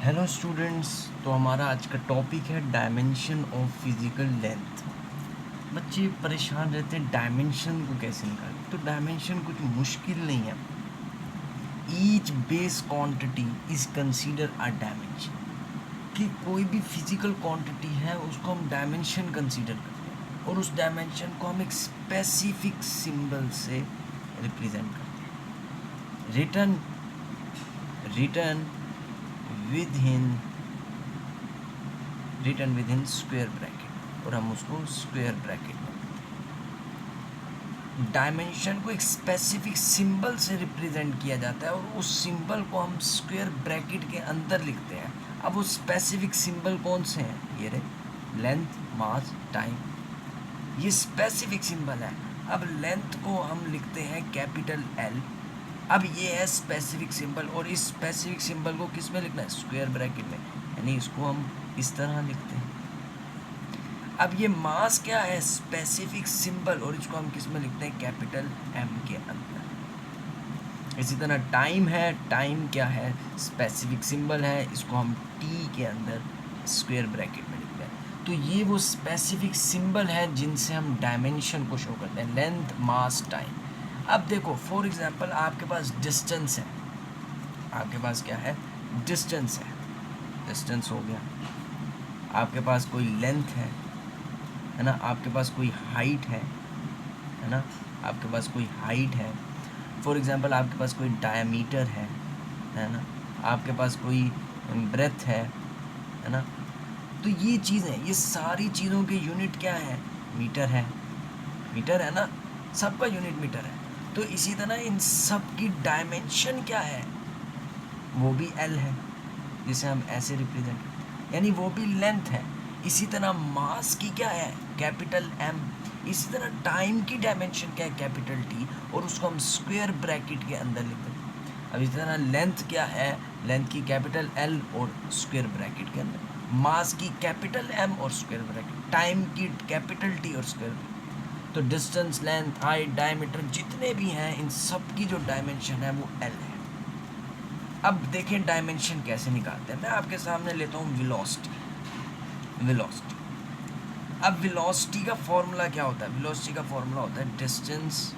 Hello students. तो हमारा आज का टॉपिक है डायमेंशन ऑफ फिजिकल लेंथ। बच्चे परेशान रहते हैं डायमेंशन को कैसे निकालें। तो डायमेंशन कुछ मुश्किल नहीं है। Each base quantity is consider a dimension. कि कोई भी फिजिकल क्वांटिटी है उसको हम डायमेंशन कंसीडर करते हैं और उस डायमेंशन को हम एक स्पेसिफिक सिंबल से रिप्रेजेंट करते हैं। Return with in square bracket, और हम उसको स्क्वायर ब्रैकेट में डायमेंशन को एक स्पेसिफिक सिंबल से रिप्रेजेंट किया जाता है और उस सिंबल को हम स्क्वायर ब्रैकेट के अंदर लिखते हैं। अब वो स्पेसिफिक सिंबल कौन से हैं? ये रहे लेंथ, मास, टाइम। ये स्पेसिफिक सिंबल है। अब लेंथ को हम लिखते हैं कैपिटल एल। अब ये है स्पेसिफिक सिंबल और इस स्पेसिफिक सिंबल को किस में लिखना है? स्क्वायर ब्रैकेट में, यानी इसको हम इस तरह लिखते हैं। अब ये मास क्या है? स्पेसिफिक सिंबल, और इसको हम किस में लिखते हैं? कैपिटल एम के अंदर। इसी तरह टाइम है। टाइम क्या है? स्पेसिफिक सिंबल है, इसको हम टी के अंदर स्क्वायर ब्रैकेट में लिखते हैं। तो ये वो स्पेसिफिक सिंबल है जिनसे हम डायमेंशन को शो करते हैं, लेंथ, मास, टाइम। अब देखो फॉर एग्जांपल आपके पास डिस्टेंस है। आपके पास क्या है? डिस्टेंस है। डिस्टेंस हो गया। आपके पास कोई लेंथ है ना? आपके पास कोई हाइट है ना? आपके पास कोई हाइट है। फॉर एग्जांपल आपके पास कोई डायमीटर है ना? आपके पास कोई ब्रेथ है ना? तो ये चीज़ें, ये सारी चीज़ों के यूनिट क्या है? मीटर है। मीटर है ना? सबका यूनिट मीटर है। तो इसी तरह इन सब की डायमेंशन क्या है? वो भी एल है, जिसे हम ऐसे रिप्रेजेंट करते हैं, यानी वो भी लेंथ है। इसी तरह मास की क्या है? Capital M. इसी तरह टाइम की डायमेंशन क्या है? कैपिटल टी, और उसको हम स्क्वायर ब्रैकेट के अंदर लिखते हैं। अब इसी तरह लेंथ क्या है? लेंथ की कैपिटल एल और स्क्वायर ब्रैकेट के अंदर। मास की कैपिटल एम और स्क्वायर ब्रैकेट। टाइम की कैपिटल टी और स्क्वायर ब्रैकेट। तो डिस्टेंस, लेंथ, हाइट, डायमीटर जितने भी हैं, इन सब की जो डायमेंशन है वो एल है। अब देखें डायमेंशन कैसे निकालते हैं। मैं आपके सामने लेता हूँ वेलोसिटी। अब वेलोसिटी का फॉर्मूला क्या होता है? वेलोसिटी का फॉर्मूला होता है distance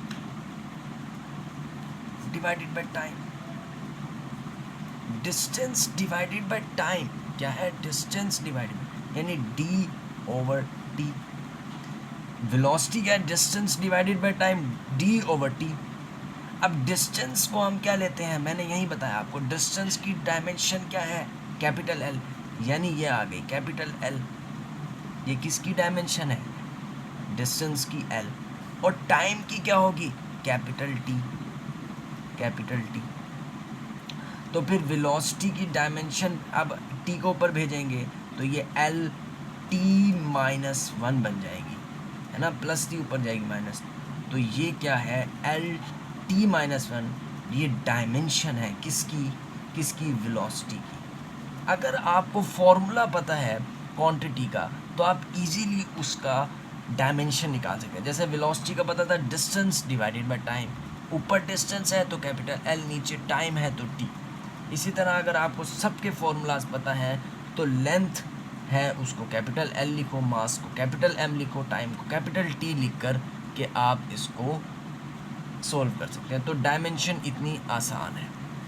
divided by time. Distance divided by time क्या है? डिस्टेंस डिवाइडेड, यानी डी ओवर टी। वेलोसिटी क्या है? Distance divided by time, D over T. अब डिस्टेंस को हम क्या लेते हैं? मैंने यही बताया आपको। डिस्टेंस की डायमेंशन क्या है? कैपिटल एल, यानी ये आ गई कैपिटल एल। ये किसकी डायमेंशन है? डिस्टेंस की एल। और टाइम की क्या होगी? Capital T. Capital T. तो फिर वेलोसिटी की डायमेंशन अब टी को ऊपर भेजेंगे तो ये एल टी माइनस वन बन जाएगी, है ना? प्लस टी ऊपर जाएगी माइनस। तो ये क्या है? L T minus one. ये डायमेंशन है किसकी? वेलोसिटी की। अगर आपको फॉर्मूला पता है क्वांटिटी का तो आप इजीली उसका डायमेंशन निकाल सकते हैं। जैसे वेलोसिटी का पता था डिस्टेंस डिवाइडेड बाय टाइम। ऊपर डिस्टेंस है तो कैपिटल एल, नीचे टाइम है तो टी। इसी तरह अगर आपको सबके फॉर्मूलाज पता है तो लेंथ है उसको कैपिटल एल लिखो, मास को कैपिटल एम लिखो, टाइम को कैपिटल टी लिख कर के आप इसको सोल्व कर सकते हैं। तो डायमेंशन इतनी आसान है।